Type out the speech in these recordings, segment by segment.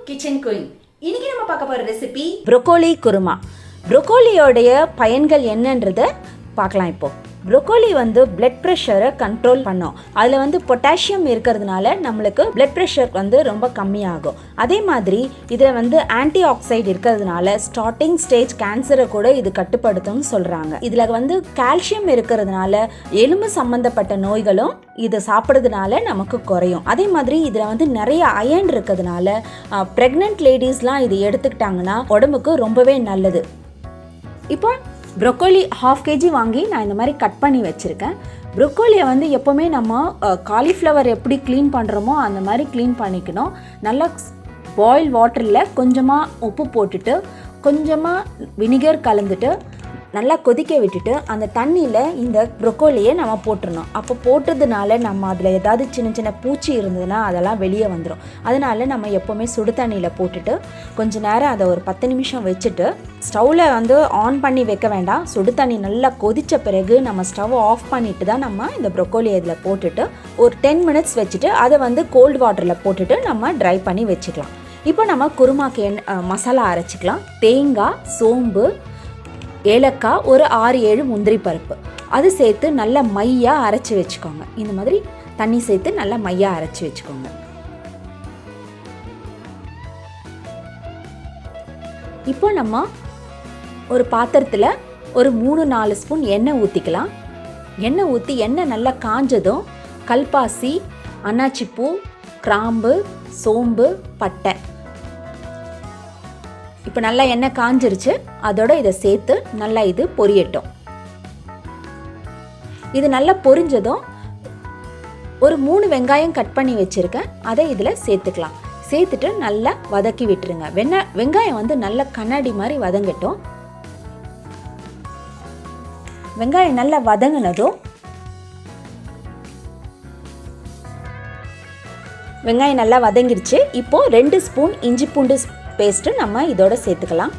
Kitchen queen. இன்னைக்கு நம்ம பார்க்க போற ரெசிபி ப்ரோக்கோலி குருமா. ப்ரோக்கோலியோடைய பயன்கள் என்னன்றதை பார்க்கலாம். இப்போ ப்ரோக்கோலி வந்து பிளட் ப்ரெஷரை கண்ட்ரோல் பண்ணும். அதில் வந்து பொட்டாசியம் இருக்கிறதுனால நம்மளுக்கு பிளட் ப்ரெஷர் வந்து ரொம்ப கம்மியாகும். அதே மாதிரி இதில் வந்து ஆன்டி ஆக்சைடு இருக்கிறதுனால ஸ்டார்டிங் ஸ்டேஜ் கேன்சரை கூட இது கட்டுப்படுத்தும்னு சொல்கிறாங்க. இதில் வந்து கால்சியம் இருக்கிறதுனால எலும்பு சம்மந்தப்பட்ட நோய்களும் இதை சாப்பிட்றதுனால நமக்கு குறையும். அதே மாதிரி இதில் வந்து நிறைய அயர்ன் இருக்கிறதுனால ப்ரெக்னென்ட் லேடிஸ்லாம் இது எடுத்துக்கிட்டாங்கன்னா உடம்புக்கு ரொம்பவே நல்லது. இப்போ ப்ரோக்கோலி 1/2 kg வாங்கி நான் இந்த மாதிரி கட் பண்ணி வச்சுருக்கேன். ப்ரோக்கோலியை வந்து எப்போவுமே நம்ம காலிஃப்ளவர் எப்படி க்ளீன் பண்ணுறோமோ அந்த மாதிரி க்ளீன் பண்ணிக்கணும். நல்லா பாயில் வாட்டரில் கொஞ்சமாக உப்பு போட்டுட்டு கொஞ்சமாக வினிகர் கலந்துட்டு நல்லா கொதிக்க விட்டுட்டு அந்த தண்ணியில் இந்த ப்ரோக்கோலியை நம்ம போட்டுடணும். அப்போ போட்டதுனால நம்ம அதில் ஏதாவது சின்ன சின்ன பூச்சி இருந்ததுன்னா அதெல்லாம் வெளியே வந்துடும். அதனால நம்ம எப்போவுமே சுடு தண்ணியில் போட்டுட்டு கொஞ்ச நேரம் அதை ஒரு 10 நிமிஷம் வச்சுட்டு ஸ்டவ்வில் வந்து ஆன் பண்ணி வைக்க வேண்டாம். சுடு தண்ணி நல்லா கொதித்த பிறகு நம்ம ஸ்டவ் ஆஃப் பண்ணிட்டு தான் நம்ம இந்த ப்ரோக்கோலியை இதில் போட்டுட்டு ஒரு 10 மினிட்ஸ் வச்சுட்டு அதை வந்து கோல்டு வாட்டரில் போட்டுட்டு நம்ம ட்ரை பண்ணி வச்சுக்கலாம். இப்போ நம்ம குருமாக்கு மசாலா அரைச்சிக்கலாம். தேங்காய், சோம்பு, ஏலக்காய், ஒரு 6-7 முந்திரி பருப்பு அது சேர்த்து நல்லா மையாக அரைச்சி வச்சுக்கோங்க. இந்த மாதிரி தண்ணி சேர்த்து நல்லா மையாக அரைச்சி வச்சுக்கோங்க. இப்போ நம்ம ஒரு பாத்திரத்தில் ஒரு 3-4 ஸ்பூன் எண்ணெய் ஊற்றிக்கலாம். எண்ணெய் ஊற்றி எண்ணெய் நல்லா காஞ்சதும் கல்பாசி, அன்னாச்சிப்பூ, கிராம்பு, சோம்பு, பட்டை இப்போ நல்லா எண்ணெய் காஞ்சிருச்சு. அதோட இதை சேர்த்து நல்லா இது பொரியட்டும். இது நல்லா பொரிஞ்சதும் ஒரு 3 வெங்காயம் கட் பண்ணி வச்சுருக்கேன். அதை இதில் சேர்த்துக்கலாம். சேர்த்துட்டு நல்லா வதக்கி விட்டுருங்க. வெங்காயம் வந்து நல்லா கண்ணாடி மாதிரி வதங்கட்டும். வெங்காயம் நல்லா வதங்கினதும் வெங்காயம் நல்லா வதங்கிருச்சு. இப்போ 2 ஸ்பூன் இஞ்சி பூண்டு பேஸ்ட்டு நம்ம இதோட சேர்த்துக்கலாம்.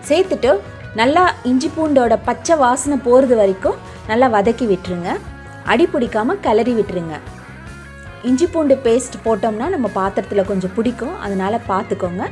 சேர்த்துட்டு நல்லா இஞ்சி பூண்டோட பச்சை வாசனை போகிறது வரைக்கும் நல்லா வதக்கி விட்டுருங்க. அடி பிடிக்காமல் கிளறி விட்டுருங்க. இஞ்சி பூண்டு பேஸ்ட் போட்டோம்னா நம்ம பாத்திரத்தில் கொஞ்சம் பிடிக்கும், அதனால் பார்த்துக்கோங்க.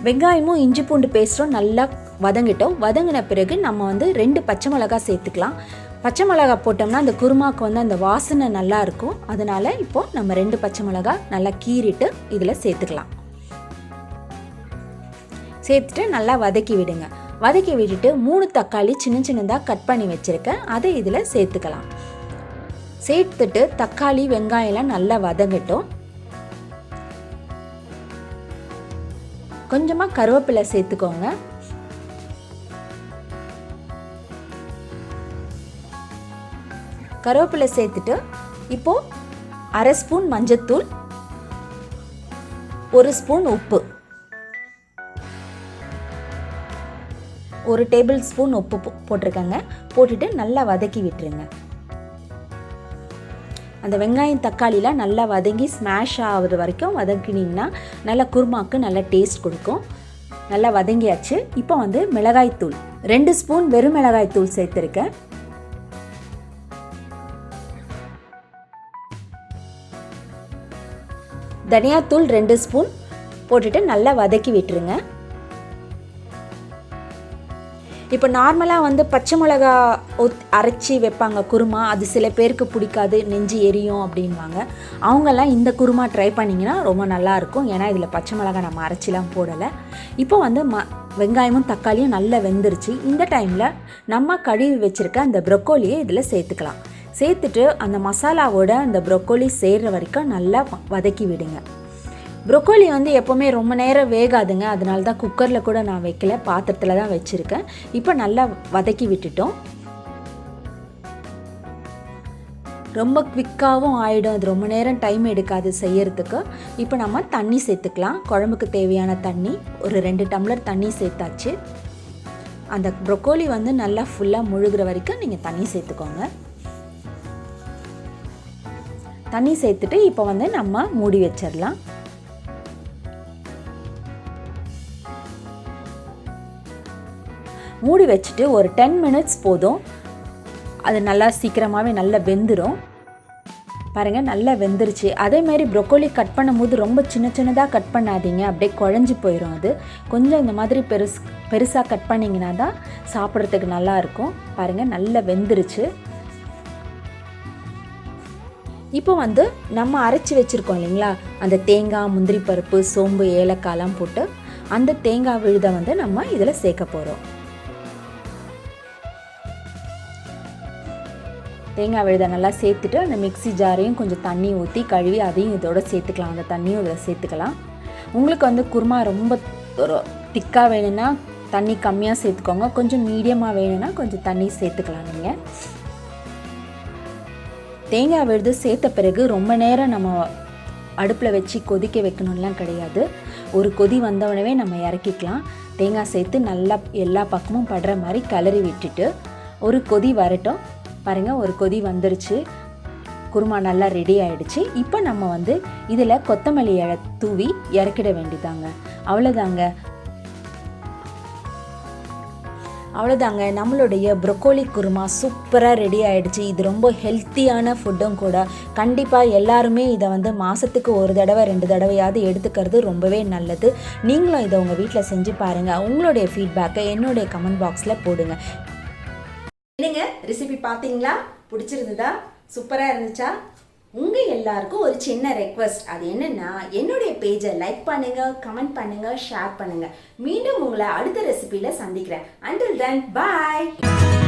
வெங்காயமும் இஞ்சி பூண்டு பேஸ்ட்டும் நல்லா வதங்கிட்டோம். வதங்கின பிறகு நம்ம வந்து 2 பச்சை மிளகாய் சேர்த்துக்கலாம். பச்சை மிளகாய் போட்டோம்னா அந்த குருமாக்கு வந்து அந்த வாசனை நல்லா இருக்கும். அதனால் இப்போது நம்ம 2 பச்சை மிளகாய் நல்லா கீறிட்டு இதில் சேர்த்துக்கலாம். சேர்த்துட்டு நல்லா வதக்கி விடுங்க. வதக்கி விட்டுட்டு 3 தக்காளி சின்ன சின்னதாக கட் பண்ணி வச்சுருக்கேன். அதை இதில் சேர்த்துக்கலாம். சேர்த்துட்டு தக்காளி வெங்காயம்லாம் நல்லா வதங்கட்டும். கொஞ்சமாக கருவேப்பிலை சேர்த்துக்கோங்க. கருவேப்பிலை சேர்த்துட்டு இப்போது 1/2 ஸ்பூன் மஞ்சத்தூள், 1 ஸ்பூன் உப்பு, 1 டேபிள் ஸ்பூன் உப்பு போட்டிருக்கேங்க. போட்டுட்டு நல்லா வதக்கி விட்டுருங்க. அந்த வெங்காயம் தக்காளிலாம் நல்லா வதங்கி ஸ்மாஷ் ஆகுற வரைக்கும் வதக்கினீங்கன்னா நல்லா குருமாக்கு நல்லா டேஸ்ட் கொடுக்கும். நல்லா வதங்கியாச்சு. இப்போ வந்து மிளகாய்த்தூள் 2 ஸ்பூன் வெறும் மிளகாய்த்தூள் சேர்த்துருக்கேன். தனியாத்தூள் 2 ஸ்பூன் போட்டுட்டு நல்லா வதக்கி விட்டுருங்க. இப்போ நார்மலாக வந்து பச்சை மிளகா அரைச்சி வைப்பாங்க குருமா. அது சில பேருக்கு பிடிக்காது, நெஞ்சு எரியும் அப்படின்வாங்க. அவங்கெல்லாம் இந்த குருமா ட்ரை பண்ணிங்கன்னா ரொம்ப நல்லாயிருக்கும். ஏன்னா இதில் பச்சை மிளகா நம்ம அரைச்சிலாம் போடலை. இப்போ வந்து வெங்காயமும் தக்காளியும் நல்லா வெந்துருச்சு. இந்த டைமில் நம்ம கழுவி வச்சுருக்க அந்த ப்ரோக்கோலியை இதில் சேர்த்துக்கலாம். சேர்த்துட்டு அந்த மசாலாவோட அந்த ப்ரோக்கோலி சேர்கிற வரைக்கும் நல்லா வதக்கி விடுங்க. ப்ரோக்கோலி வந்து எப்போவுமே ரொம்ப நேரம் வேகாதுங்க. அதனால தான் குக்கரில் கூட நான் வைக்கல, பாத்திரத்தில் தான் வச்சுருக்கேன். இப்போ நல்லா வதக்கி விட்டுட்டோம். ரொம்ப குவிக்காகவும் ஆகிடும். அது ரொம்ப நேரம் டைம் எடுக்காது செய்யறதுக்கு. இப்போ நம்ம தண்ணி சேர்த்துக்கலாம். குழம்புக்கு தேவையான தண்ணி ஒரு 2 டம்ளர் தண்ணி சேர்த்தாச்சு. அந்த ப்ரோக்கோலி வந்து நல்லா ஃபுல்லாக முழுகிற வரைக்கும் நீங்கள் தண்ணி சேர்த்துக்கோங்க. தண்ணி சேர்த்துட்டு இப்போ வந்து நம்ம மூடி வச்சிடலாம். மூடி வச்சுட்டு ஒரு 10 மினிட்ஸ் போதும். அது நல்லா சீக்கிரமாகவே நல்லா வெந்துடும். பாருங்கள் நல்லா வெந்துருச்சு. அதேமாதிரி ப்ரொக்கோலி கட் பண்ணும்போது ரொம்ப சின்ன சின்னதாக கட் பண்ணாதீங்க, அப்படியே குழஞ்சி போயிடும். அது கொஞ்சம் இந்த மாதிரி பெருசாக கட் பண்ணிங்கன்னா தான் சாப்பிட்றதுக்கு நல்லாயிருக்கும். பாருங்கள் நல்லா வெந்துருச்சு. இப்போ வந்து நம்ம அரைச்சி வச்சுருக்கோம் இல்லைங்களா, அந்த தேங்காய், முந்திரி பருப்பு, சோம்பு, ஏலக்காய்லாம் போட்டு அந்த தேங்காய் விழுதை வந்து நம்ம இதில் சேர்க்க போகிறோம். தேங்காய் விழுதை நல்லா சேர்த்துட்டு அந்த மிக்ஸி ஜாரையும் கொஞ்சம் தண்ணி ஊற்றி கழுவி அதையும் இதோட சேர்த்துக்கலாம். அந்த தண்ணியும் இதில் சேர்த்துக்கலாம். உங்களுக்கு வந்து குருமா ரொம்ப திக்காக வேணும்னா தண்ணி கம்மியாக சேர்த்துக்கோங்க. கொஞ்சம் மீடியமாக வேணும்னா கொஞ்சம் தண்ணி சேர்த்துக்கலாம். நீங்கள் தேங்காய் விழுது சேர்த்த பிறகு ரொம்ப நேரம் நம்ம அடுப்பில் வச்சு கொதிக்க வைக்கணும்லாம் கிடையாது. ஒரு கொதி வந்தவுடனே நம்ம இறக்கிக்கலாம். தேங்காய் சேர்த்து நல்லா எல்லா பக்கமும் படுற மாதிரி கிளறி விட்டுட்டு ஒரு கொதி வரட்டும். பாருங்கள் ஒரு கொதி வந்துருச்சு. குருமா நல்லா ரெடி ஆகிடுச்சு. இப்போ நம்ம வந்து இதில் கொத்தமல்லி இலை தூவி இறக்கிட வேண்டியதாங்க. அவ்வளோதாங்க நம்மளுடைய ப்ரொக்கோலி குருமா சூப்பராக ரெடி ஆகிடுச்சு. இது ரொம்ப ஹெல்த்தியான ஃபுட்டும் கூட. கண்டிப்பாக எல்லாருமே இதை வந்து மாதத்துக்கு ஒரு தடவை 2 தடவையாவது எடுத்துக்கிறது ரொம்பவே நல்லது. நீங்களும் இதை உங்கள் வீட்டில் செஞ்சு பாருங்கள். உங்களுடைய ஃபீட்பேக்கை என்னுடைய கமெண்ட் பாக்ஸில் போடுங்க. என்னங்க ரெசிபி பார்த்தீங்களா? பிடிச்சிருந்ததா? சூப்பராக இருந்துச்சா? உங்கள் எல்லாருக்கும் ஒரு சின்ன ரெக்வஸ்ட். அது என்னென்னா, என்னுடைய பேஜை லைக் பண்ணுங்கள், கமெண்ட் பண்ணுங்கள், ஷேர் பண்ணுங்கள். மீண்டும் உங்களை அடுத்த ரெசிபியில் சந்திக்கிறேன். Until then, bye.